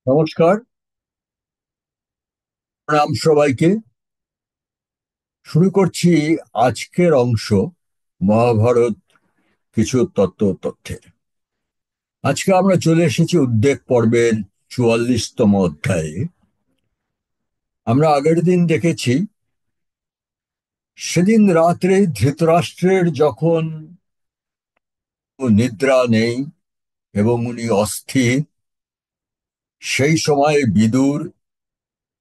নমস্কার। প্রণাম সবাইকে। শুরু করছি আজকের অংশ, মহাভারত কিছু তথ্যের। আজকে আমরা চলে এসেছি উদ্বেগ পর্বের 44তম অধ্যায়ে। আমরা আগের দিন দেখেছি, সেদিন রাত্রে ধৃতরাষ্ট্রের যখন নিদ্রা নেই এবং উনি অস্থির, সেই সময় বিদুর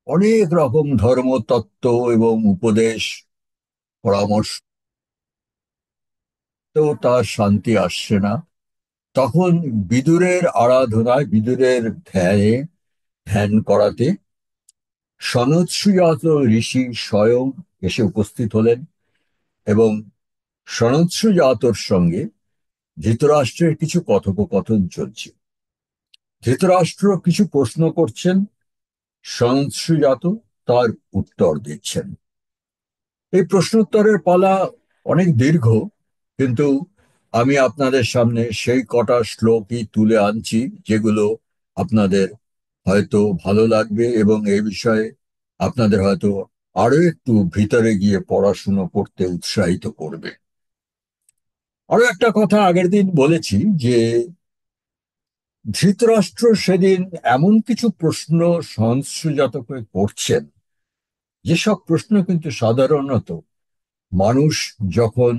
অনেক রকম ধর্মতত্ত্ব এবং উপদেশ পরামর্শ, তো তার শান্তি আসছে না। তখন বিদুরের আরাধনায়, বিদুরের ধ্যানে, ধ্যান করাতে সনৎসুজাত ঋষি স্বয়ং এসে উপস্থিত হলেন এবং সনৎসুজাতর সঙ্গে ধৃতরাষ্ট্রের কিছু কথোপকথন চলছে। ধৃতরাষ্ট্র কিছু প্রশ্ন করছেন, সনৎসুজাত তার উত্তর দিচ্ছেন। এই প্রশ্নোত্তরের পালা অনেক দীর্ঘ, কিন্তু আমি আপনাদের সামনে সেই কটা শ্লোকই তুলে আনছি যেগুলো আপনাদের হয়তো ভালো লাগবে এবং এই বিষয়ে আপনাদের হয়তো আরো একটু ভিতরে গিয়ে পড়াশুনো করতে উৎসাহিত করবে। আরো একটা কথা আগের দিন বলেছি যে ধৃতরাষ্ট্র সেদিন এমন কিছু প্রশ্ন সহস্রজাতকে করছেন, যেসব প্রশ্ন কিন্তু সাধারণত মানুষ যখন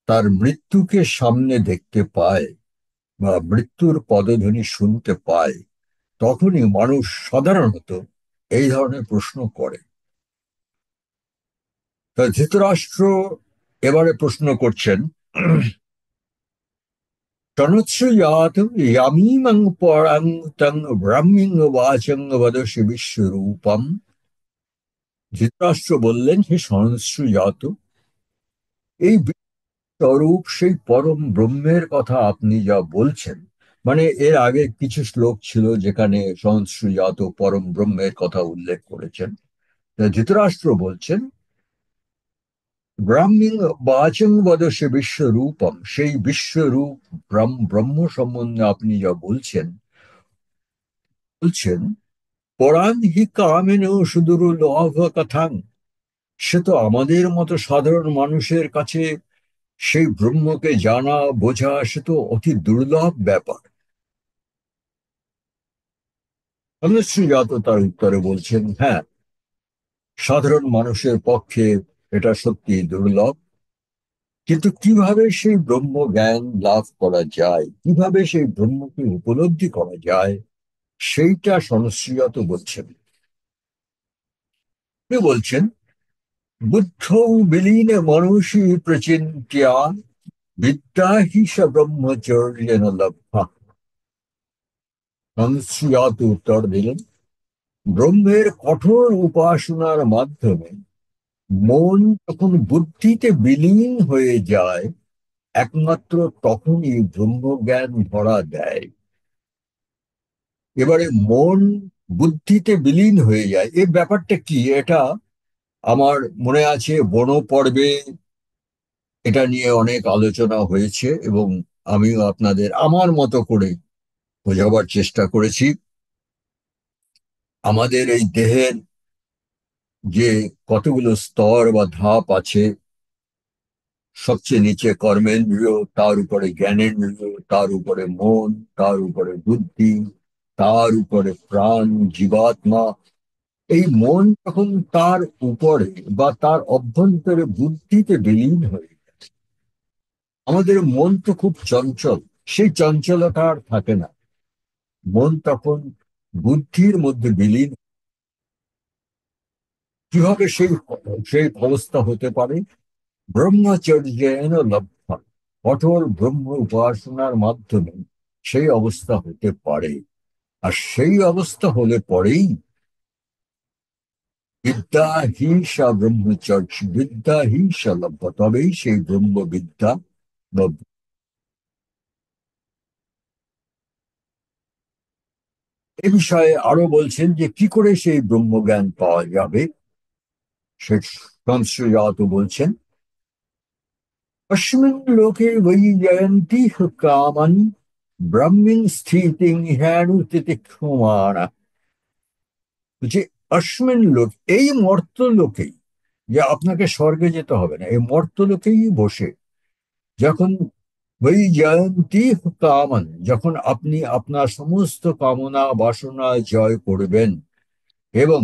তার মৃত্যুকে সামনে দেখতে পায় বা মৃত্যুর পদধ্বনি শুনতে পায়, তখনই মানুষ সাধারণত এই ধরনের প্রশ্ন করে। তা ধৃতরাষ্ট্র এবারে প্রশ্ন করছেন, তনুৎসুয়াত ইয়ামিমং পরং তং ব্রাহ্মিং বাচং বদসি বিশ্বরূপম। ধৃতরাষ্ট্র বললেন, হে সনৎসুজাত, এই বিশ্বরূপ সেই পরম ব্রহ্মের কথা আপনি যা বলছেন, মানে এর আগে কিছু শ্লোক ছিল যেখানে সনৎসুজাত পরম ব্রহ্মের কথা উল্লেখ করেছেন। তা ধৃতরাষ্ট্র বলছেন, ব্রাহ্মিং বাচং বদসে বিশ্বরূপম, সেই বিশ্বরূপ ব্রহ্ম সম্বন্ধে আপনি যা বলছেন, বলছেন পরাণ হি কামেন সুদূর লভ কথাং, সে তো আমাদের মতো সাধারণ মানুষের কাছে সেই ব্রহ্মকে জানা বোঝা সে তো অতি দুর্লভ ব্যাপার। অনুসৃজাত তার উত্তরে বলছেন, হ্যাঁ, সাধারণ মানুষের পক্ষে এটা সত্যি দুর্লভ, কিন্তু কিভাবে সেই ব্রহ্ম জ্ঞান লাভ করা যায়, কিভাবে সেই ব্রহ্মকে উপলব্ধি করা যায়, সেইটা সনস্রিয়ত বলছেন। তিনি বলছেন, বুদ্ধৌ বিলীনে মনুষী প্রচিন্তিয়া বিদ্যা হি স ব্রহ্মচর্যেন লব্ধা। সনস্রিয়ত উত্তর দিলেন, ব্রহ্মের কঠোর উপাসনার মাধ্যমে মন যখন বুদ্ধিতে বিলীন হয়ে যায়, একমাত্র তখনই ব্রহ্মজ্ঞান ধরা দেয়। এবারে মন বুদ্ধিতে বিলীন হয়ে যায়, এই ব্যাপারটা কি, এটা আমার মনে আছে বন পর্বে এটা নিয়ে অনেক আলোচনা হয়েছে এবং আমিও আপনাদের আমার মতো করে বোঝাবার চেষ্টা করেছি। আমাদের এই দেহের যে কতগুলো স্তর বা ধাপ আছে, সবচেয়ে নিচে কর্মেন্দ্রিয়, তার উপরে জ্ঞানেন্দ্রিয়, তার উপরে মন, তার উপরে বুদ্ধি, তার উপরে প্রাণ, জীবাত্মা। এই মন যখন তার উপরে বা তার অভ্যন্তরে বুদ্ধিতে বিলীন হয়ে, আমাদের মন তো খুব চঞ্চল, সেই চঞ্চলতা আর থাকে না। মন তখন বুদ্ধির মধ্যে বিলীন। কিভাবে সেই সেই অবস্থা হতে পারে? ব্রহ্মচর্যেন লব্ধা, কঠোর ব্রহ্ম উপাসনার মাধ্যমে সেই অবস্থা হতে পারে। আর সেই অবস্থা হলে পরেই বিদ্যা হিংসা ব্রহ্মচর্য, বিদ্যা হিংসা লভ্য, তবেই সেই ব্রহ্ম বিদ্যা লভ্য। এ বিষয়ে আরো বলছেন যে কি করে সেই ব্রহ্মজ্ঞান পাওয়া যাবে। সে সংশ্রয়াত বলছেন, অস্মিন লোকে বৈ জয়ন্তী কামানি ব্রাহ্মীং স্থিতিং হেনুতিতে ক্ষমাণা, যে অস্মিন লোক, এই মর্ত লোকেই, যে আপনাকে স্বর্গে যেতে হবে না, এই মর্ত লোকেই বসে যখন ওই জয়ন্তী কামান, যখন আপনি আপনার সমস্ত কামনা বাসনা জয় করবেন এবং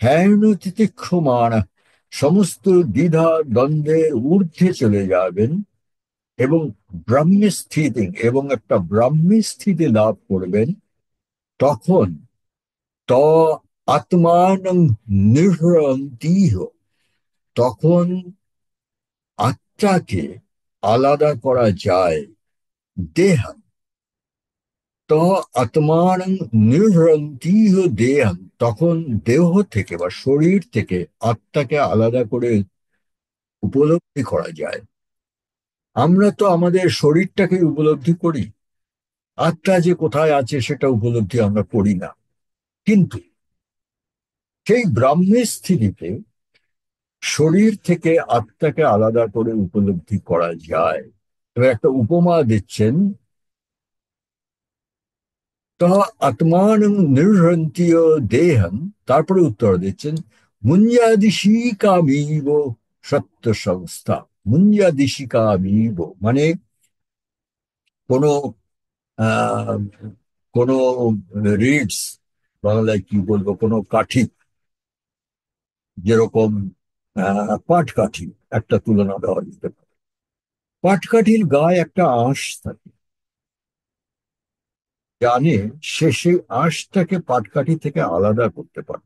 হ্যানুতিতিক্ষমান, সমস্ত দ্বিধা দ্বন্দ্বের ঊর্ধ্বে চলে যাবেন এবং ব্রাহ্মী স্থিতি, এবং একটা ব্রাহ্মী স্থিতি লাভ করবেন, তখন ত আত্মান নিহ্রন্তিহ, তখন আত্মাকে আলাদা করা যায়। দেহ, ত আত্মান নিহ্রন্তিহ দেহম, তখন দেহ থেকে বা শরীর থেকে আত্মাকে আলাদা করে উপলব্ধি করা যায়। আমরা তো আমাদের শরীরটাকে উপলব্ধি করি, আত্মা যে কোথায় আছে সেটা উপলব্ধি আমরা করি না। কিন্তু সেই ব্রাহ্মী স্থিতিতে শরীর থেকে আত্মাকে আলাদা করে উপলব্ধি করা যায়। এবার একটা উপমা দিচ্ছেন, তা আত্মান নির্হন্তীয় দেহম, তারপরে উত্তর দিচ্ছেন, মুঞ্জাদিশিকামিব সত্য সংস্থা। মুঞ্জাদিশিকামিব মানে কোন আহ কোন রিডস, বাংলায় কি বলবো, কোন কাঠি, যেরকম পাটকাঠি, একটা তুলনা দেওয়া যেতে পারে। পাটকাঠির গায়ে একটা আঁশ থাকে, জানে সে সেই আঁশটাকে পাটকাঠি থেকে আলাদা করতে পারে।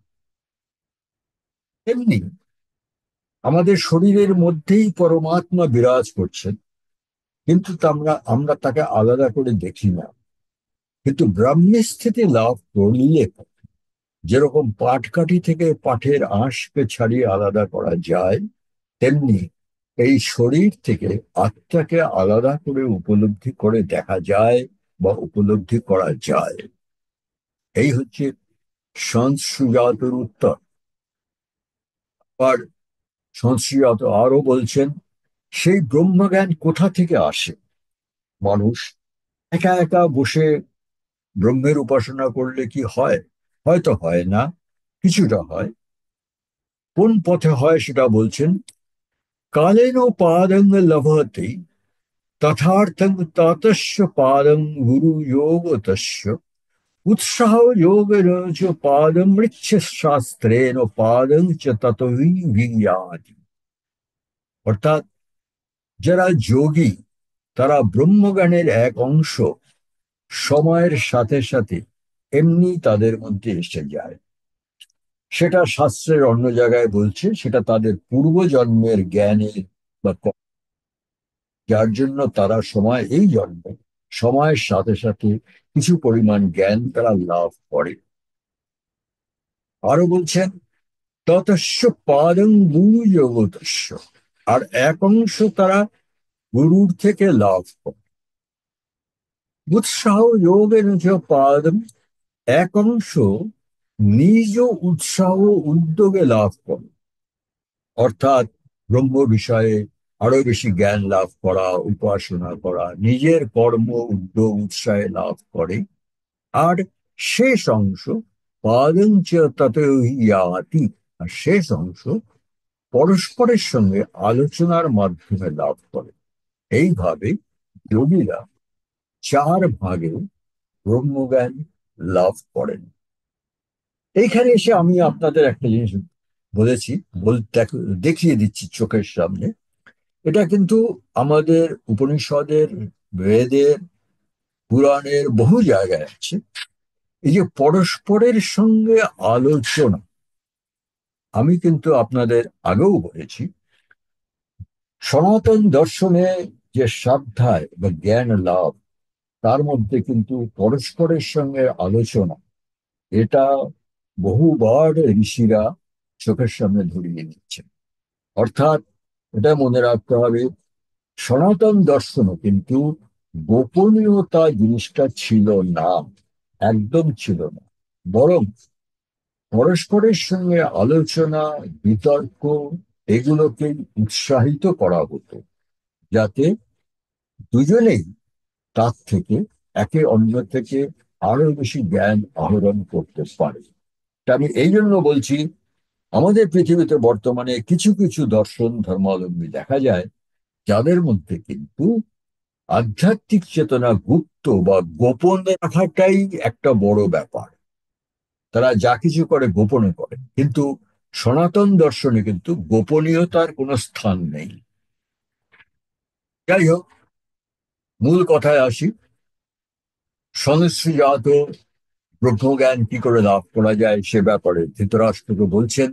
তেমনি আমাদের শরীরের মধ্যেই পরমাত্মা বিরাজ করছেন, কিন্তু আমরা আমরা তাকে আলাদা করে দেখি না। কিন্তু ব্রাহ্মী স্থিতি লাভ করলে যেরকম পাটকাঠি থেকে পাঠের আঁশকে ছাড়িয়ে আলাদা করা যায়, তেমনি এই শরীর থেকে আত্মাকে আলাদা করে উপলব্ধি করে দেখা যায় বা উপলব্ধি করা যায়। এই হচ্ছে সংস্রুজাতের উত্তর। আর সংস্রুজাত আরো বলছেন, সেই ব্রহ্মজ্ঞান কোথা থেকে আসে? মানুষ একা একা বসে ব্রহ্মের উপাসনা করলে কি হয়? হয়তো হয় না, কিছুটা হয়। কোন পথে হয় সেটা বলছেন, কালেন পাদং লভতে তথার্থং ততস্য পাদং গুরু যোগ তস্য উৎসাহ যোগেন চ পাদং মৃচ্ছ শাস্ত্রেণ পাদং চ ততই বিয়াতি। অর্থাৎ যারা যোগী, তারা ব্রহ্মজ্ঞানের এক অংশ সময়ের সাথে সাথে এমনি তাদের মধ্যে এসে যায়। সেটা শাস্ত্রের অন্য জায়গায় বলছে সেটা তাদের পূর্বজন্মের জ্ঞানের বা যার জন্য তারা সময়, এই জন্মে সময়ের সাথে সাথে কিছু পরিমাণ জ্ঞান তারা লাভ করে। আরো বলছেন, ততস্য পাদং গুরু জগতস্য, আর এক অংশ তারা গুরুর থেকে লাভ করে। উৎসাহ যোগেন চ পাদম, এক অংশ নিজ উৎসাহ উদ্যোগে লাভ করে, অর্থাৎ ব্রহ্ম বিষয়ে আরো বেশি জ্ঞান লাভ করা, উপাসনা করা, নিজের কর্ম উদ্যোগ উৎসাহে লাভ করে। আর শেষ অংশ পাদঞ্চ ততয়াতি, আর শেষ অংশ পরস্পরের সঙ্গে আলোচনার মাধ্যমে লাভ করে। এইভাবে যোগীরা চার ভাগে ব্রহ্মজ্ঞান লাভ করেন। এইখানে এসে আমি আপনাদের একটা জিনিস বলেছি, দেখিয়ে দিচ্ছি চোখের সামনে। এটা কিন্তু আমাদের উপনিষদের, বেদের, পুরাণের বহু জায়গায় আছে। এই যে পরস্পরের সঙ্গে আলোচনা, আমি কিন্তু আপনাদের আগেও বলেছি, সনাতন দর্শনে যে সাধ্যায় বা জ্ঞান লাভ, তার মধ্যে কিন্তু পরস্পরের সঙ্গে আলোচনা, এটা বহুবার ঋষিরা চোখের সামনে ধরিয়ে দিচ্ছেন। অর্থাৎ এটা মনে রাখতে হবে, সনাতন দর্শনও কিন্তু গোপনীয়তা জিনিসটা ছিল না, একদম ছিল না। বরং পরস্পরের সঙ্গে আলোচনা, বিতর্ক, এগুলোকে উৎসাহিত করা হতো, যাতে দুজনেই তার থেকে একে অন্য থেকে আরো বেশি জ্ঞান আহরণ করতে পারে। তা আমি এই জন্য বলছি, আমাদের পৃথিবীতে বর্তমানে কিছু কিছু দর্শন ধর্মাবলম্বী দেখা যায় যাদের মধ্যে কিন্তু আধ্যাত্মিক চেতনা গুপ্ত বা গোপন রাখাটাই একটা বড় ব্যাপার। তারা যা কিছু করে গোপনে করে, কিন্তু সনাতন দর্শনে কিন্তু গোপনীয়তার কোনো স্থান নেই। যাই হোক, মূল কথায় আসি। সংশ্রীজাত ব্রহ্মজ্ঞান কি করে লাভ করা যায় সে ব্যাপারে ধৃতরাষ্ট্রকে বলছেন।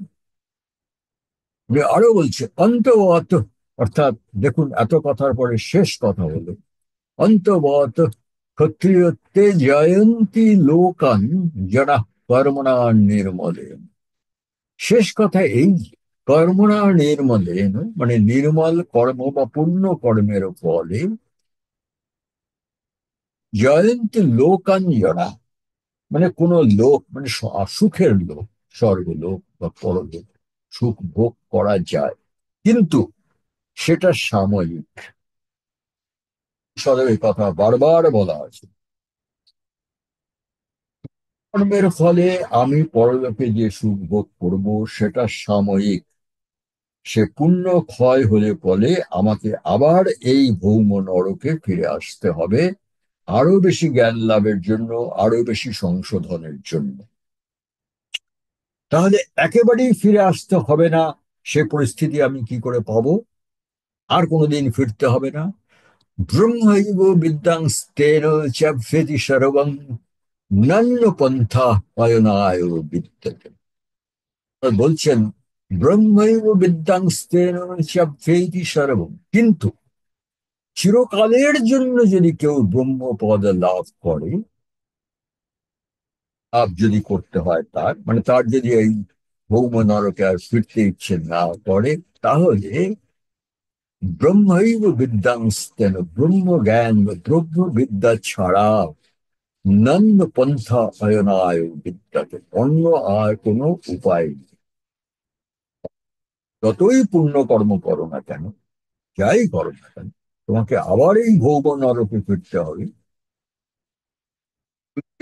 উনি আরো বলছে অন্তবত, অর্থাৎ দেখুন এত কথার পরে শেষ কথা হলো অন্তবত ক্ষত্রিয়ত্বে জয়ন্তী লোকান যারা কর্মণা নির্মলেন। শেষ কথা এই যে, কর্মণা নির্মলেন মানে নির্মল কর্ম বা পুণ্য কর্মের ফলে জয়ন্তী লোকান যারা, মানে কোন লোক মানে সুখের লোক, স্বর্গলোক বা পরলোক সুখ ভোগ করা যায়, কিন্তু সেটা সাময়িক। সদয় এই কথা বারবার বলা আছে। কর্মের ফলে আমি পরলোকে যে সুখ ভোগ করবো সেটা সাময়িক। সে পুণ্য ক্ষয় হলে পরে আমাকে আবার এই ভৌম নরকে ফিরে আসতে হবে, আরো বেশি জ্ঞান লাভের জন্য, আরো বেশি সংশোধনের জন্য। তাহলে একেবারেই ফিরে আসতে হবে না, সে পরিস্থিতি আমি কি করে পাবো? আর কোনোদিন ফিরতে হবে না। ব্রহ্মৈব বিদ্যাং স্তেন চাভ্যেতি সর্বং নান্য পন্থা অয়নায় বিদ্যতে। বলছেন ব্রহ্মৈব বিদ্যাং স্তেন চাভ্যেতি সর্বং, কিন্তু চিরকালের জন্য যদি কেউ ব্রহ্মপদ লাভ করে, লাভ যদি করতে হয় তার মানে তার যদি এই ভৌম নরকে আর ফিরতে ইচ্ছে না করে, তাহলে ব্রহ্মৈব বিদ্যাংস্তেন ব্রহ্ম জ্ঞান বা ব্রহ্ম বিদ্যা ছাড়া নন্য পন্থা অয়নায় বিদ্যাতে, অন্য আর কোনো উপায় নেই। যতই পুণ্য কর্ম করো না কেন, যাই করো না কেন, তোমাকে আবার এই ভৌম নরকে ফিরতে হবে।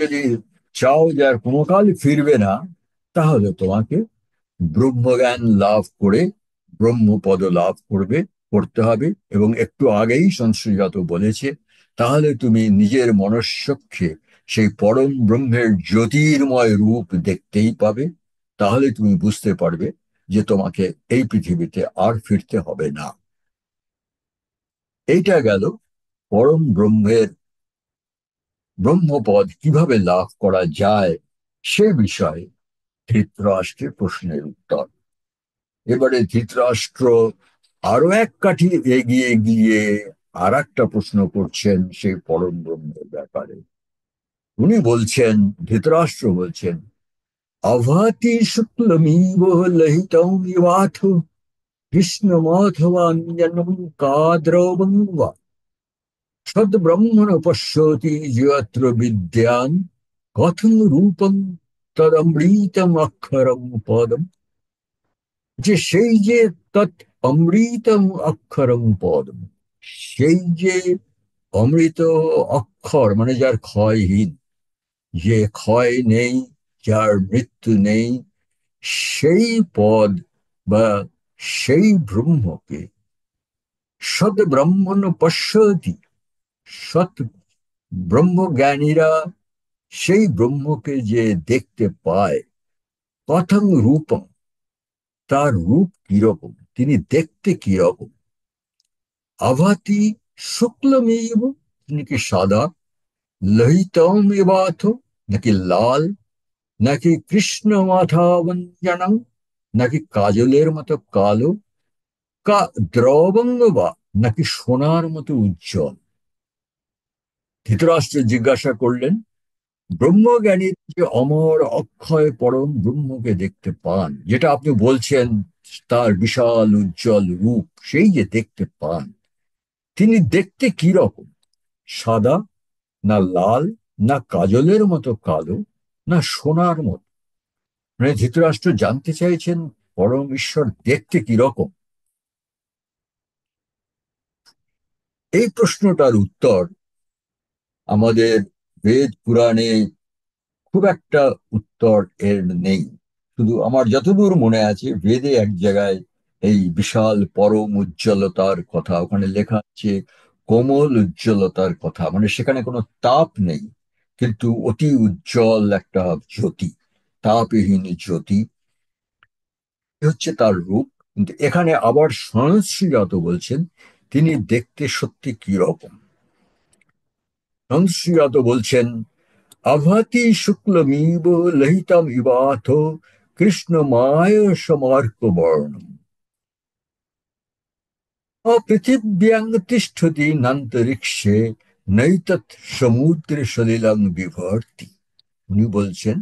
যদি চাও যে আর কোনো কাল ফিরবে না, তাহলে তোমাকে ব্রহ্মজ্ঞান লাভ করে ব্রহ্মপদ লাভ করতে হবে। এবং একটু আগেই সংশ্রীজাত বলেছে, তাহলে তুমি নিজের মনস্চক্ষে সেই পরম ব্রহ্মের জ্যোতির্ময় রূপ দেখতেই পাবে। তাহলে তুমি বুঝতে পারবে যে তোমাকে এই পৃথিবীতে আর ফিরতে হবে না। এইটা গেল পরম ব্রহ্মের ব্রহ্মপদ কিভাবে লাভ করা যায় সে বিষয়ে ধৃতরাষ্ট্রের প্রশ্নের উত্তর। এবারে ধৃতরাষ্ট্র আরো এক কাঠি এগিয়ে গিয়ে আর একটা প্রশ্ন করছেন সেই পরম ব্রহ্মের ব্যাপারে। উনি বলছেন, ধৃতরাষ্ট্র বলছেন, অভাতি শুক্লমিব লহিতং ইবাথ কৃষ্ণমাথবাঞ্জনম কাদ্রবং বা সদ্ব্রহ্মণ পশ্যতি যত্র বিদ্যান কথং রূপং তদমৃতম অক্ষরম পদম। যে সেই যে তৎ অমৃতম অক্ষরম পদম, সেই যে অমৃত অক্ষর মানে যার ক্ষয়হীন, যে ক্ষয় নেই, যার মৃত্যু নেই, সেই পদ বা সেই ব্রহ্মকে সদ ব্রহ্মণ পশ্যতি, সৎ ব্রহ্মজ্ঞানীরা সেই ব্রহ্মকে যে দেখতে পায়, কথং রূপম, তার রূপ কিরকম, তিনি দেখতে কিরকম। আভাতি শুক্লমেব, তিনি কি সাদা, লোহিতম এবাথ নাকি লাল, নাকি কৃষ্ণ মাথাবঞ্জনম নাকি কাজলের মতো কালো, কা দ্রবঙ্গ বা নাকি সোনার মতো উজ্জ্বল। ধৃতরাষ্ট্র জিজ্ঞাসা করলেন, ব্রহ্মজ্ঞানীর যে অমর অক্ষয় পরম ব্রহ্মকে দেখতে পান, যেটা আপনি বলছেন তার বিশাল উজ্জ্বল রূপ, সেই যে দেখতে পান, তিনি দেখতে কি রকম? সাদা, না লাল, না কাজলের মতো কালো, না সোনার মতো? মানে ধৃতরাষ্ট্র জানতে চাইছেন পরম ঈশ্বর দেখতে কি রকম। এই প্রশ্নটার উত্তর আমাদের বেদ পুরাণে খুব একটা উত্তর এর নেই। শুধু আমার যতদূর মনে আছে, বেদে এক জায়গায় এই বিশাল পরম উজ্জ্বলতার কথা ওখানে লেখা আছে, কোমল উজ্জ্বলতার কথা, মানে সেখানে কোনো তাপ নেই, কিন্তু অতি উজ্জ্বল একটা জ্যোতি, তাপহীন জ্যোতি, এ হচ্ছে তার রূপ। কিন্তু এখানে আবার সনৎসুজাত বলছেন তিনি দেখতে সত্যি কি রকম। সনৎসুজাত বলছেন, আভাতি শুক্লমিব লহিতম ইবাথ কৃষ্ণমায় সমার্ক বর্ণম অপৃথিব্যাং তিষ্ঠতি নান্তরিক্ষে নৈতৎ সমুদ্রে সলিলং বিভর্তি। উনি বলছেন,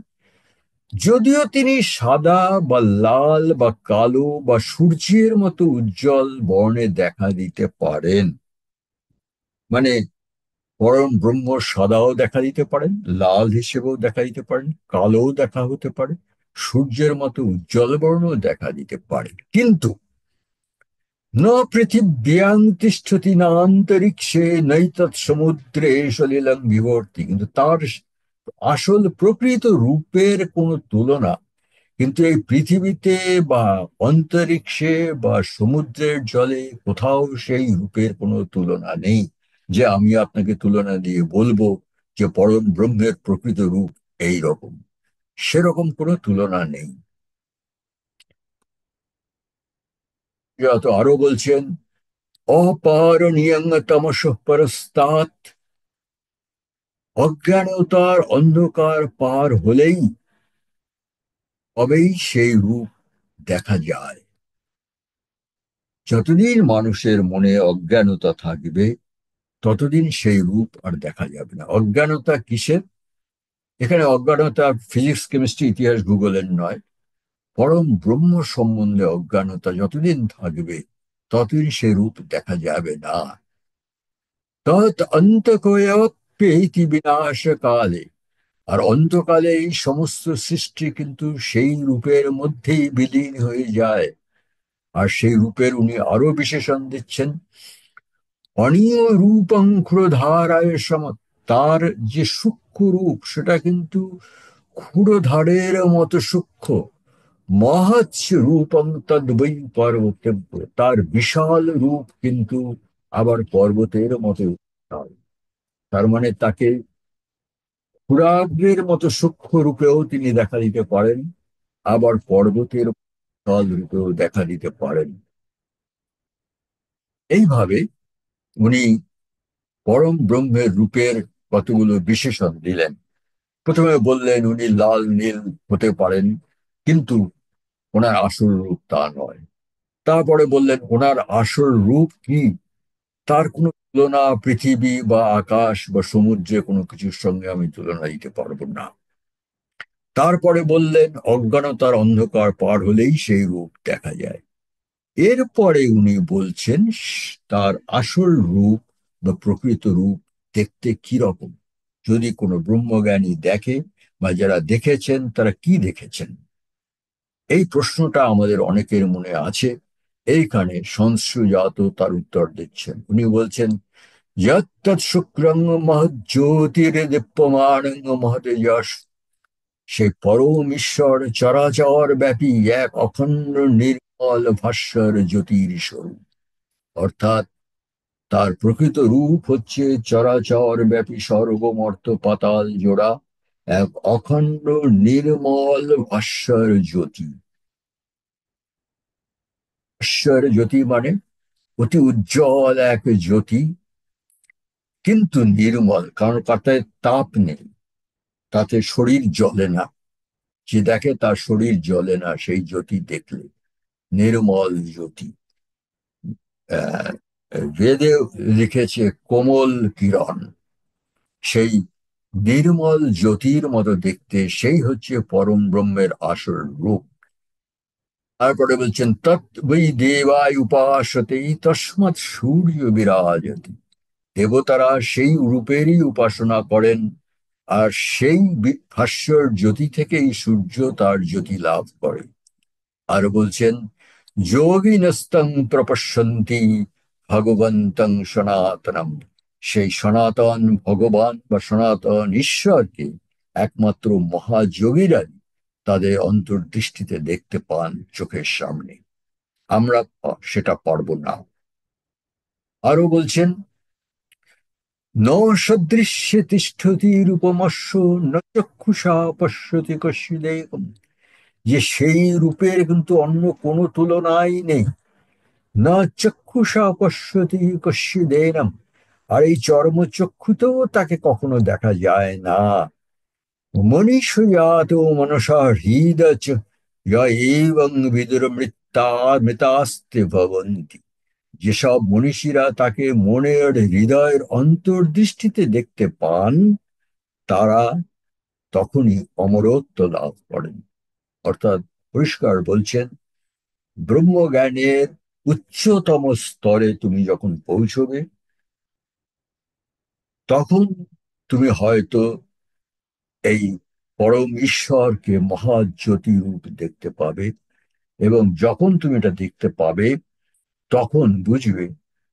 যদিও তিনি সাদা বা লাল বা কালো বা সূর্যের মতো উজ্জ্বল বর্ণে দেখা দিতে পারেন, মানে পরম ব্রহ্ম সাদাও দেখা দিতে পারেন, লাল হিসেবেও দেখা দিতে পারেন, কালোও দেখা হতে পারে, সূর্যের মতো উজ্জ্বল বর্ণও দেখা দিতে পারে, কিন্তু ন পৃথিব্যাং তিষ্ঠতি না অন্তরিক্ষে নৈতৎ সমুদ্রে সলিলং বিভর্তি, কিন্তু তার আসল প্রকৃত রূপের কোনো তুলনা কিন্তু এই পৃথিবীতে বা অন্তরিক্ষে বা সমুদ্রের জলে কোথাও সেই রূপের কোনো তুলনা নেই, যে আমি আপনাকে তুলনা দিয়ে বলবো যে পরম ব্রহ্মের প্রকৃত রূপ এই রকম। সেরকম কোনো তুলনা নেই। যত আরো বলছেন, অপারণীয়ং তমসঃ পরস্তাৎ, অজ্ঞানতার অন্ধকার পার হলেই তবেই সেই রূপ দেখা যায়। যতদিন মানুষের মনে অজ্ঞানতা থাকবে ততদিন সেই রূপ আর দেখা যাবে না। অজ্ঞানতা কিসের? এখানে অজ্ঞানতা ফিজিক্স, কেমিস্ট্রি, ইতিহাস, ভূগোলের নয়, পরম ব্রহ্ম সম্বন্ধে অজ্ঞানতা যতদিন থাকবে ততদিন সে রূপ দেখা যাবে না। তৎ অন্তকোয়প্যেতি বিনাশ কালে, আর অন্তকালে এই সমস্ত সৃষ্টি কিন্তু সেই রূপের মধ্যেই বিলীন হয়ে যায়। আর সেই রূপের উনি আরো বিশেষণ দিচ্ছেন, অনীয় রূপং ক্ষুরধারায় সম, তার যে সূক্ষ্ম রূপ সেটা কিন্তু ক্ষুরধারের মতো সূক্ষ্ম। মহৎ রূপং তদ্বৈ পর্বত, তার বিশাল রূপ কিন্তু আবার পর্বতের মতো বিশাল। তার মানে তাকে ক্ষুরাগ্রের মতো সূক্ষ্ম রূপেও তিনি দেখা দিতে পারেন, আবার পর্বতের বিশাল রূপেও দেখা দিতে পারেন। এইভাবে উনি পরম ব্রহ্মের রূপের কতগুলো বিশেষণ দিলেন। প্রথমে বললেন উনি লাল নীল হতে পারেন, কিন্তু ওনার আসল রূপ তা নয়। তারপরে বললেন ওনার আসল রূপ কি, তার কোনো তুলনা পৃথিবী বা আকাশ বা সমুদ্রে কোনো কিছুর সঙ্গে আমি তুলনা দিতে পারবো না। তারপরে বললেন অজ্ঞানতার অন্ধকার পার হলেই সেই রূপ দেখা যায়। এরপরে উনি বলছেন তার আসল রূপ বা প্রকৃত রূপ দেখতে কি রকম, যদি কোনো ব্রহ্মজ্ঞানী দেখে বা যারা দেখেছেন তারা কি দেখেছেন। এই প্রশ্নটা আমাদের অনেকের মনে আছে। এইখানে সংশ্রুজাত তার উত্তর দিচ্ছেন। উনি বলছেন, যত্তৎ শুক্রং মহজ্যোতির্দীপ্যমানং মহতেজস, সেই পরম ঈশ্বর চরাচর ব্যাপী এক অখণ্ড নির্মল ভাস্বর জ্যোতির স্বরূপ। অর্থাৎ তার প্রকৃত রূপ হচ্ছে চরাচর ব্যাপী সর্বমর্ত পাতাল জোড়া এক অখণ্ড নির্মল ভাস্বর জ্যোতি। ভাস্বর জ্যোতি মানে অতি উজ্জ্বল এক জ্যোতি, কিন্তু নির্মল, কারণ তাতে তাপ নেই, তাতে শরীর জ্বলে না। যে দেখে তার শরীর জ্বলে না সেই জ্যোতি দেখলে, নির্মল জ্যোতি। আহ, বেদে লিখেছে কোমল কিরণ, সেই নির্মল জ্যোতির মতো দেখতে, সেই হচ্ছে পরম ব্রহ্মের আসল রূপ। তারপরে বলছেন, তৎ বৈ দেবায় উপাসতে তস্মাৎ সূর্য বিরাজতি, দেবতারা সেই রূপেরই উপাসনা করেন, আর সেই ভাস্বর জ্যোতি থেকেই সূর্য তার জ্যোতি লাভ করে। আর বলছেন, যোগিনস্তং প্রপশ্যন্তি ভগবন্তং সনাতনম, সেই সনাতন ভগবান বা সনাতন ঈশ্বরকে একমাত্র মহাযোগীরাই তাদের অন্তর্দৃষ্টিতে দেখতে পান চোখের সামনে। আমরা সেটা পারবো না। আরো বলছেন, ন সদৃশ্যে তিষ্ঠতি রূপমস্য, ন চক্ষুষা পশ্যতি কশ্চিদেব। যে সেই রূপের কিন্তু অন্য কোনো তুলনাই নেই। না চক্ষুষা পশ্যতি কশ্চিদেনম। আর এই চর্মচক্ষুতেও তাকে কখনো দেখা যায় না। মনীষয়াত মনসা হৃদ চ এবং বিদুর মৃতাস্তে ভবন্তি। যেসব মনীষীরা তাকে মনের হৃদয়ের অন্তর্দৃষ্টিতে দেখতে পান, তারা তখনই অমরত্ব লাভ করেন। অর্থাৎ পরিষ্কার বলছেন, ব্রহ্মজ্ঞানের উচ্চতম স্তরে তুমি যখন পৌঁছবে, তখন তুমি হয়তো এই পরম ঈশ্বরকে মহাজ্যোতি রূপ দেখতে পাবে। এবং যখন তুমি এটা দেখতে পাবে, তখন বুঝবে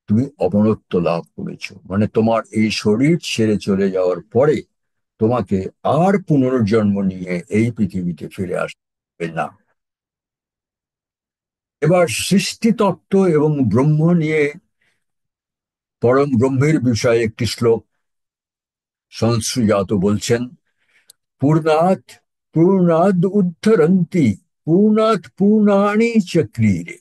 তুমি অমরত্ব লাভ করেছো। মানে তোমার এই শরীর ছেড়ে চলে যাওয়ার পরে তোমাকে আর পুনর্জন্ম নিয়ে এই পৃথিবীতে ফিরে আসবে না। এবার সৃষ্টিতত্ত্ব এবং ব্রহ্ম নিয়ে পরম ব্রহ্মের বিষয়ে একটি শ্লোক সংস্রুজাত বলছেন, পূর্ণাৎ পূর্ণাদ উদ্ধরন্তি, পূর্ণাৎ পূর্ণানি চক্রীরে।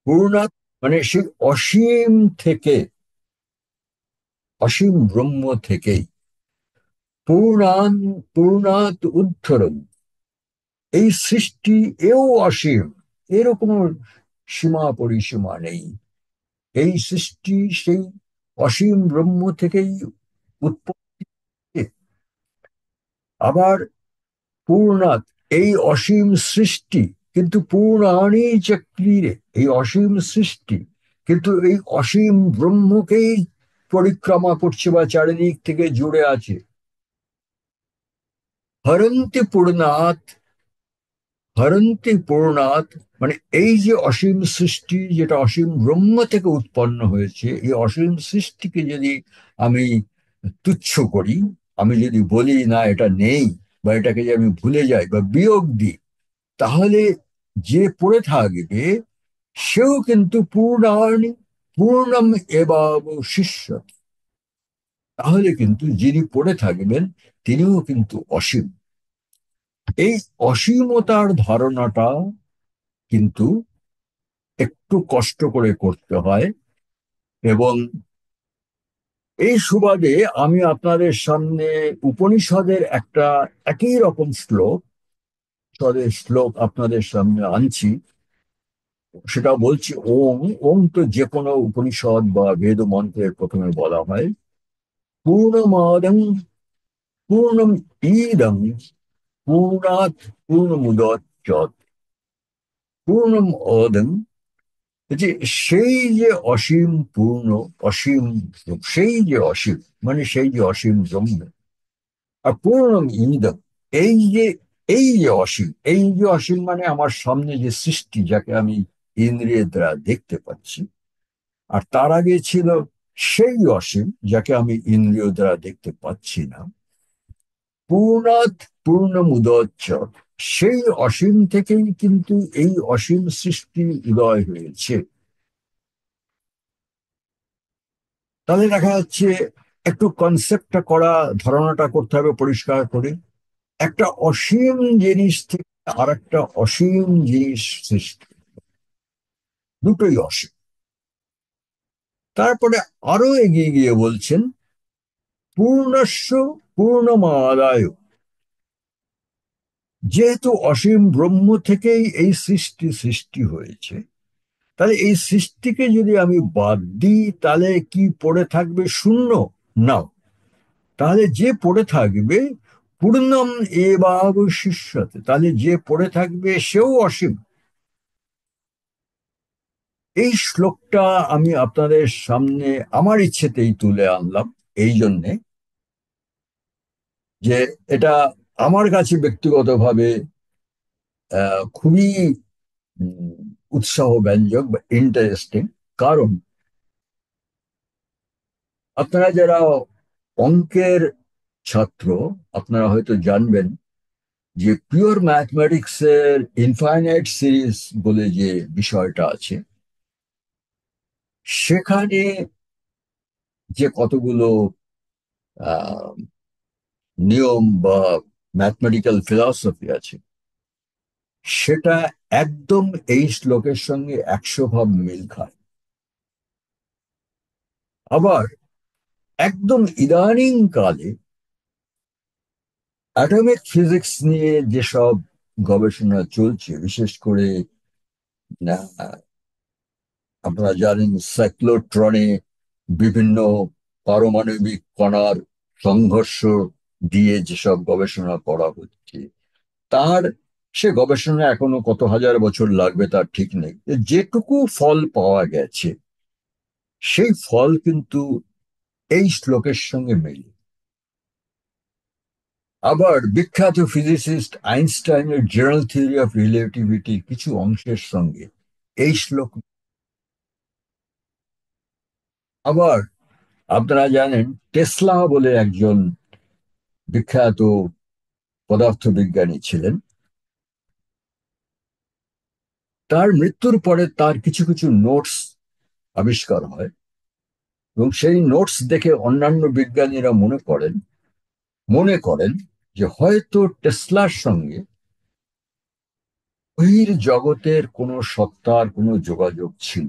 পূর্ণাৎ মানে সেই অসীম থেকে, অসীম ব্রহ্ম থেকেই পূর্ণান পূর্ণাৎ উদ্ধরন, এই সৃষ্টি এও অসীম, এরও কোনো সীমা পরিসীমা নেই। এই সৃষ্টি সেই অসীম ব্রহ্ম থেকেই উৎপত্তি। আবার পূর্ণাৎ, এই অসীম সৃষ্টি কিন্তু পূর্ণানি চক্রীরে, এই অসীম সৃষ্টি কিন্তু এই অসীম ব্রহ্মকেই পরিক্রমা করছে বা চারিদিক থেকে জুড়ে আছে। হরন্তি পূর্ণাৎ, হরন্তি পূর্ণাৎ মানে এই যে অসীম সৃষ্টি, যেটা অসীম ব্রহ্ম থেকে উৎপন্ন হয়েছে, এই অসীম সৃষ্টিকে যদি আমি তুচ্ছ করি, আমি যদি বলি না এটা নেই, বা এটাকে যে আমি ভুলে যাই বা বিয়োগ দিই, তাহলে যে পড়ে থাকবে সেও কিন্তু পূর্ণানি পূর্ণম এবাবশিষ্য। তাহলে কিন্তু যিনি পড়ে থাকবেন তিনিও কিন্তু অসীম। এই অসীমতার ধারণাটা কিন্তু একটু কষ্ট করে করতে হয়। এবং এই সুবাদে আমি আপনাদের সামনে উপনিষদের একটা একই রকম শ্লোক, শ্লোক আপনাদের সামনে আনছি। সেটা বলছি ওম। ওম তো যে কোনো উপনিষদ বা বেদ মন্ত্রের প্রথমে বলা হয়। পূর্ণমাদং পূর্ণম ইদং পূর্ণাৎ পূর্ণমুদচ্যত পূর্ণম ওদং। যে সেই যে অসীম পূর্ণ, অসীম, সেই যে অসীম মানে সেই যে অসীম ব্রহ্ম। আর পূর্ণম ইদম, এই যে এই যে অসীম, এই যে অসীম মানে আমার সামনে যে সৃষ্টি, যাকে আমি ইন্দ্রিয়ের দ্বারা দেখতে পাচ্ছি। আর তার আগে ছিল সেই অসীম, যাকে আমি ইন্দ্রিয় দ্বারা দেখতে পাচ্ছি না। পূর্ণাৎ পূর্ণমুদচ্চ, সেই অসীম থেকেই কিন্তু এই অসীম সৃষ্টি উদয় হয়েছে। তাহলে দেখা যাচ্ছে একটু কনসেপ্টটা করা, ধারণাটা করতে হবে পরিষ্কার করে। একটা অসীম জিনিস থেকে আর একটা অসীম জিনিস সৃষ্টি, দুটোই অসীম। তারপরে আরো এগিয়ে গিয়ে বলছেন, পূর্ণস্য পূর্ণমাদায়। যেহেতু অসীম ব্রহ্ম থেকেই এই সৃষ্টি সৃষ্টি হয়েছে, তাহলে এই সৃষ্টিকে যদি আমি বাদ দিই, তাহলে কি পড়ে থাকবে? শূন্য? না। তাহলে যে পড়ে থাকবে পূর্ণম এবাবশিষ্যতে, তাহলে যে পড়ে থাকবে সেও অসীম। এই শ্লোকটা আমি আপনাদের সামনে আমার ইচ্ছেতেই তুলে আনলাম, এই জন্যে যে এটা আমার কাছে ব্যক্তিগতভাবে খুবই উম, উৎসাহ ব্যঞ্জক বা ইন্টারেস্টিং। কারণ আপনারা যারা অঙ্কের ছাত্র, আপনারা হয়তো জানবেন যে পিওর ম্যাথমেটিক্স এর ইনফাইনাইট সিরিজ বলে যে বিষয়টা আছে, সেখানে যে কতগুলো আহ, নিয়ম বা ম্যাথমেটিক্যাল ফিলসফি আছে, সেটা একদম এই শ্লোকের সঙ্গে 100 ভাগ মিল খায়। আবার একদম ইদানিং কালে অ্যাটমিক ফিজিক্স নিয়ে যেসব গবেষণা চলছে, বিশেষ করে আহ, আপনারা জানেন সাইক্লোট্রনে বিভিন্ন পারমাণবিক কণার সংঘর্ষ দিয়ে যেসব গবেষণা করা হচ্ছে, তার সে গবেষণা এখনো কত হাজার বছর লাগবে তার ঠিক নেই। যেটুকু ফল পাওয়া গেছে, সেই ফল কিন্তু এই শ্লোকের সঙ্গে মেলে। আবার বিখ্যাত ফিজিসিস্ট আইনস্টাইনের জেনারেল থিওরি অফ রিলেটিভিটির কিছু অংশের সঙ্গে এই শ্লোক। আবার আপনারা জানেন টেসলা বলে একজন বিখ্যাত পদার্থবিজ্ঞানী ছিলেন। তার মৃত্যুর পরে তার কিছু কিছু নোটস আবিষ্কার হয়, এবং সেই নোটস দেখে অন্যান্য বিজ্ঞানীরা মনে করেন যে হয়তো টেসলার সঙ্গে জগতের কোনো সত্তার কোনো যোগাযোগ ছিল।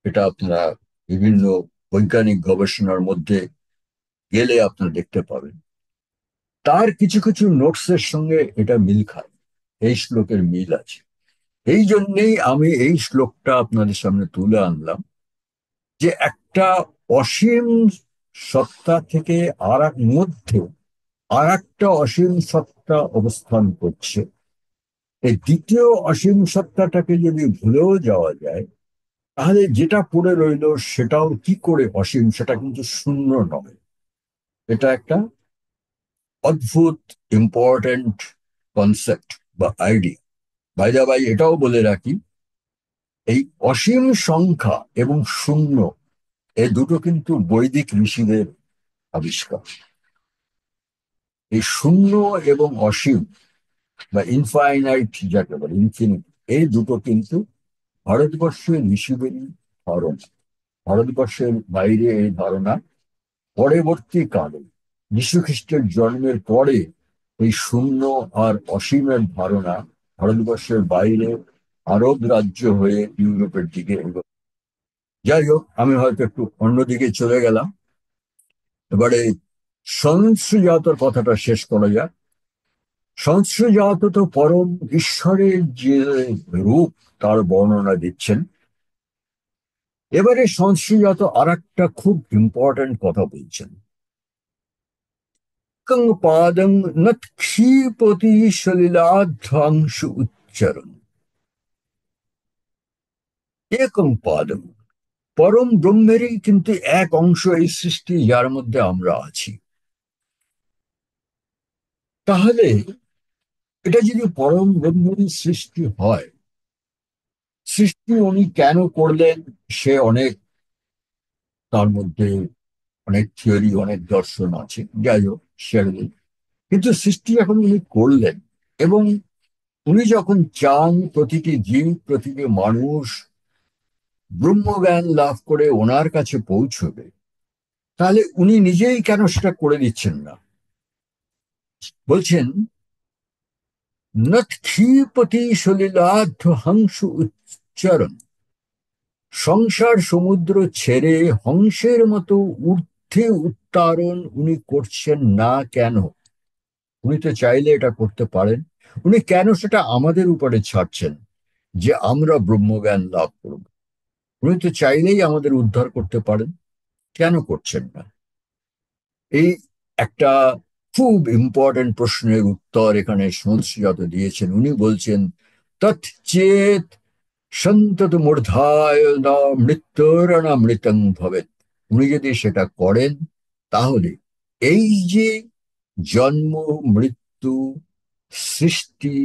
এটা আপনারা বিভিন্ন বৈজ্ঞানিক গবেষণার মধ্যে গেলে আপনারা দেখতে পাবেন। তার কিছু কিছু নোটসের সঙ্গে এটা মিল খায়, এই শ্লোকের মিল আছে। এই জন্যেই আমি এই শ্লোকটা আপনাদের সামনে তুলে আনলাম, যে একটা অসীম সত্তা থেকে আর একটা অসীম সত্তা অবস্থান করছে। এই দ্বিতীয় অসীম সত্তাটাকে যদি ভুলেও যাওয়া যায়, তাহলে যেটা পড়ে রইলো সেটাও কি করে অসীম, সেটা কিন্তু শূন্য নয়। এটা একটা অদ্ভুত ইম্পর্ট্যান্ট কনসেপ্ট বা আইডিয়া। বাইদা বাই এটাও বলে রাখি, এই অসীম সংখ্যা এবং শূন্য, এই দুটো কিন্তু বৈদিক ঋষিদের আবিষ্কার। এই শূন্য এবং অসীম বা ইনফাইনাইট, যাকে বলে ইনফিনিট, এই দুটো কিন্তু ভারতবর্ষের ঋষিদেরই ধারণা। ভারতবর্ষের বাইরে এই ধারণা পরবর্তীকালে যীশু খ্রিস্টের জন্মের পরে এই শূন্য আর অসীমের ধারণা ভারতবর্ষের বাইরে আরব রাজ্য হয়ে ইউরোপের দিকে যাই হোক, আমি হয়তো একটু অন্যদিকে চলে গেলাম। এবারে সংশ্রীজাতর কথাটা শেষ করা যাক। সংশ্রীজাত তো পরম ঈশ্বরের যে রূপ, তার বর্ণনা দিচ্ছেন। এবারে সংশ্রীজাত আর একটা খুব ইম্পর্টেন্ট কথা বলছেন। কং পাদং নত ক্ষিপতি সলিলাধ্বাংশু উচ্চরণ একং পাদম। পরম ব্রহ্মেরই কিন্তু এক অংশ এই সৃষ্টি, যার মধ্যে আমরা আছি। তাহলে এটা যদি পরম ব্রহ্মেরই সৃষ্টি হয়, সৃষ্টি উনি কেন করলেন? সে অনেক, তার মধ্যে অনেক থিওরি, অনেক দর্শন আছে, যাই হোক সেগুলো। কিন্তু সৃষ্টি এখন উনি করলেন, এবং উনি যখন চান প্রতিটি জীব, প্রতিটি মানুষ ব্রহ্মজ্ঞান লাভ করে ওনার কাছে পৌঁছবে, তাহলে উনি নিজেই কেন সেটা করে দিচ্ছেন না? বলছেন নত ক্ষিপতি সলিলাধ্ব হংসু উচ্চরণ। সংসার সমুদ্র ছেড়ে হংসের মতো ঊর্ধ্বে উত্তারণ উনি করছেন না কেন? উনি তো চাইলে এটা করতে পারেন। উনি কেন সেটা আমাদের উপরে ছাড়ছেন যে আমরা ব্রহ্মজ্ঞান লাভ করব? উনি তো চাইলেই আমাদের উদ্ধার করতে পারেন, কেন করছেন না? এই একটা খুব ইম্পর্টেন্ট প্রশ্নের উত্তর এখানে সংস্কৃত দিয়েছেন। উনি বলছেন তৎচেত সন্তত মূর্ধায় না মৃত্যুরণামৃতং ভবেত। উনি যদি সেটা করেন, তাহলে এই যে জন্ম, মৃত্যু, সৃষ্টি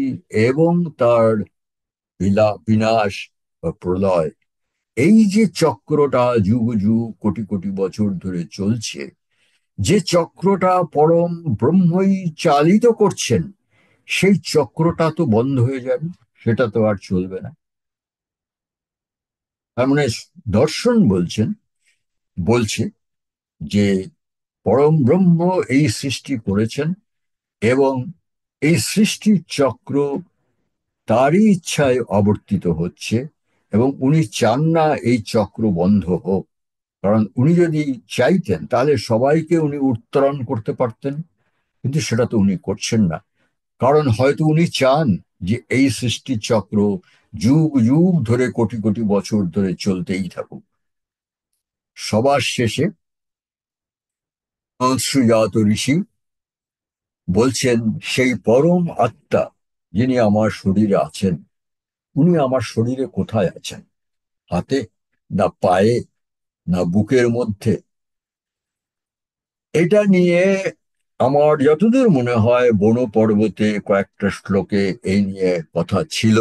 এবং তার বিনাশ বা প্রলয়, এই যে চক্রটা যুগ যুগ কোটি কোটি বছর ধরে চলছে, যে চক্রটা পরম ব্রহ্মই চালিত করছেন, সেই চক্রটা তো বন্ধ হয়ে যাবে, সেটা তো আর চলবে না। তার মানে দর্শন বলছে যে পরম ব্রহ্ম এই সৃষ্টি করেছেন, এবং এই সৃষ্টির চক্র তারই ইচ্ছায় আবর্তিত হচ্ছে, এবং উনি চান না এই চক্র বন্ধ হোক। কারণ উনি যদি চাইতেন তাহলে সবাইকে উনি উত্তরণ করতে পারতেন, কিন্তু সেটা তো উনি করছেন না। কারণ হয়তো উনি চান যে এই সৃষ্টির চক্র যুগ যুগ ধরে কোটি কোটি বছর ধরে চলতেই থাকুক। সবার শেষে সুজাত ঋষি বলছেন, সেই পরম আত্মা যিনি আমার শরীরে আছেন, উনি আমার শরীরে কোথায় আছেন? হাতে, না পায়ে, না বুকের মধ্যে? এটা নিয়ে আমার যতদূর মনে হয় বন পর্বতে কয়েকটা শ্লোকে এই নিয়ে কথা ছিল।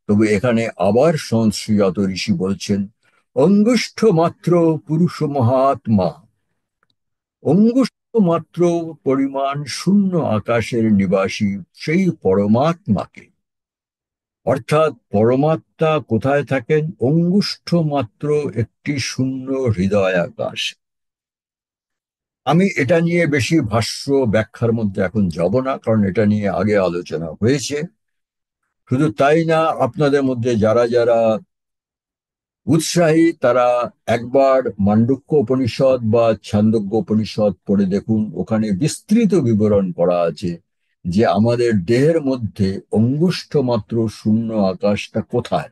তবে এখানে আবার সংশ্রীয়ত ঋষি বলছেন, অঙ্গুষ্ঠ মাত্র পুরুষ মহাত্মা, অঙ্গুষ্ঠ মাত্র পরিমাণ শূন্য আকাশের নিবাসী সেই পরমাত্মাকে, অর্থাৎ পরমাত্মা কোথায় থাকেন? অঙ্গুষ্ঠ মাত্র একটি শূন্য হৃদয় আকাশ। আমি এটা নিয়ে বেশি ভাষ্য ব্যাখ্যার মধ্যে এখন যাব না, কারণ এটা নিয়ে আগে আলোচনা হয়েছে। শুধু তাই না, আপনাদের মধ্যে যারা যারা উৎসাহী তারা একবার মান্ডুক্য উপনিষদ বা ছান্দোগ্য উপনিষদ পড়ে দেখুন, ওখানে বিস্তৃত বিবরণ করা আছে যে আমাদের দেহের মধ্যে অঙ্গুষ্ঠ মাত্র শূন্য আকাশটা কোথায়।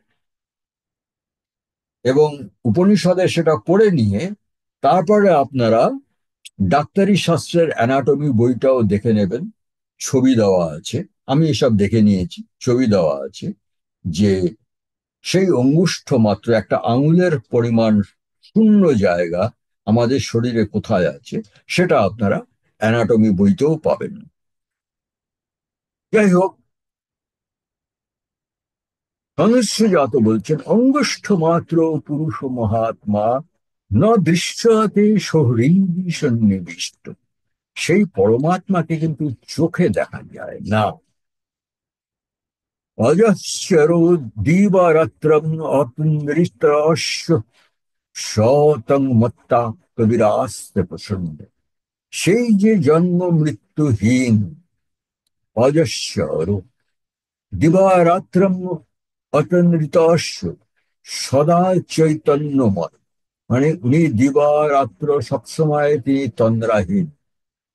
এবং উপনিষদে সেটা পড়ে নিয়ে তারপরে আপনারা ডাক্তারি শাস্ত্রের অ্যানাটমি বইটাও দেখে নেবেন, ছবি দেওয়া আছে। আমি এসব দেখে নিয়েছি, ছবি দেওয়া আছে যে সেই অঙ্গুষ্ঠ মাত্র একটা আঙুলের পরিমাণ শূন্য জায়গা আমাদের শরীরে কোথায় আছে, সেটা আপনারা অ্যানাটমি বইতেও পাবেন। যাই হোক, সনস্যজাত বলছেন, অঙ্গুষ্ঠ মাত্র পুরুষ মহাত্মা ন দৃশ্যতে সহৃদী সন্নিবিষ্ট। সেই পরমাত্মাকে কিন্তু চোখে দেখা যায় না। অজস্র দিবারাত্রম অতন্দ্রিস্ত্রস্য শতং মত্তা কবিরাস্তে প্রসন্ন। সেই যে জন্ম মৃত্যুহীন, অজস্র দিবারাত্রম অতন্দ্রিতস্য, সদা চৈতন্যময়, মানে উনি দিবা রাত্র সবসময় তিনি তন্দ্রাহীন।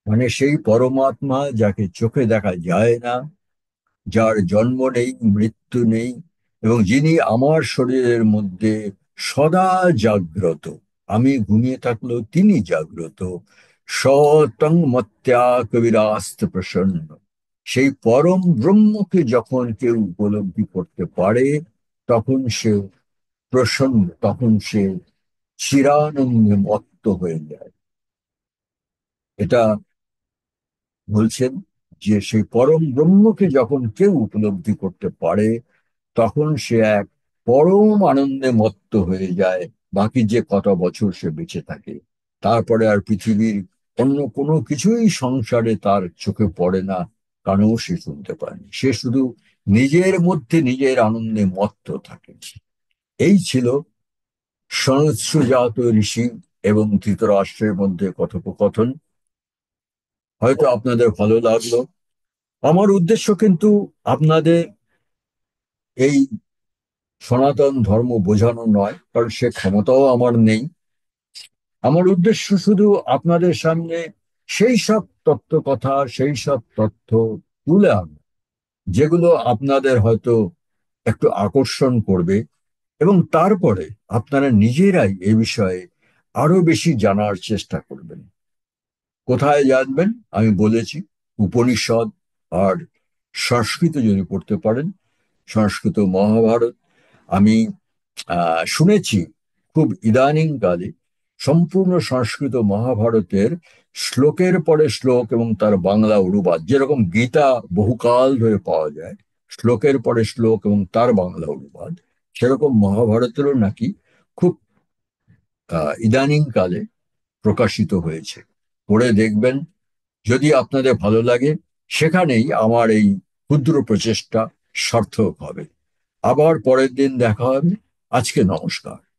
মানে সেই পরমাত্মা যাকে চোখে দেখা যায় না, যার জন্ম নেই, মৃত্যু নেই, এবং যিনি আমার শরীরের মধ্যে সদা জাগ্রত। আমি ঘুমিয়ে থাকলেও তিনি জাগ্রত। সতং মত্য়া কবিরাস্ত প্রসন্ন। সেই পরম ব্রহ্মকে যখন কেউ উপলব্ধি করতে পারে, তখন সে প্রসন্ন, তখন সে চিরানন্দে মত্ত হয়ে যায়। এটা বলছেন যে সেই পরম ব্রহ্মকে যখন কেউ উপলব্ধি করতে পারে, তখন সে এক পরম আনন্দে মত্ত হয়ে যায়। বাকি যে কত বছর সে বেঁচে থাকে, তারপরে আর পৃথিবীর অন্য কোনো কিছুই সংসারে তার চোখে পড়ে না, কানেও সে শুনতে পায়নি। সে শুধু নিজের মধ্যে নিজের আনন্দে মত্ত থাকে। এই ছিল সনৎসুজাত ঋষি এবং ধৃতরাষ্ট্রের মধ্যে কথোপকথন। হয়তো আপনাদের ভালো লাগলো। আমার উদ্দেশ্য কিন্তু আপনাদের এই সনাতন ধর্ম বোঝানো নয়, কারণ সে ক্ষমতাও আমার নেই। আমার উদ্দেশ্য শুধু আপনাদের সামনে সেই সব তত্ত্ব কথা, সেই সব তথ্য তুলে আনা, যেগুলো আপনাদের হয়তো একটু আকর্ষণ করবে, এবং তারপরে আপনারা নিজেরাই এ বিষয়ে আরো বেশি জানার চেষ্টা করবেন। কোথায় জানবেন? আমি বলেছি, উপনিষদ আর সংস্কৃত যদি পড়তে পারেন, সংস্কৃত মহাভারত। আমি শুনেছি খুব ইদানিং কালে সম্পূর্ণ সংস্কৃত মহাভারতের শ্লোকের পরে শ্লোক এবং তার বাংলা অনুবাদ, যেরকম গীতা বহুকাল ধরে পাওয়া যায় শ্লোকের পরে শ্লোক এবং তার বাংলা অনুবাদ, সেরকম মহাভারতেরও নাকি খুব ইদানিং কালে প্রকাশিত হয়েছে। পড়ে দেখবেন, যদি আপনাদের ভালো লাগে, সেখানেই আমার এই ক্ষুদ্র প্রচেষ্টা সার্থক হবে। আবার পরের দিন দেখা হবে। আজকে নমস্কার।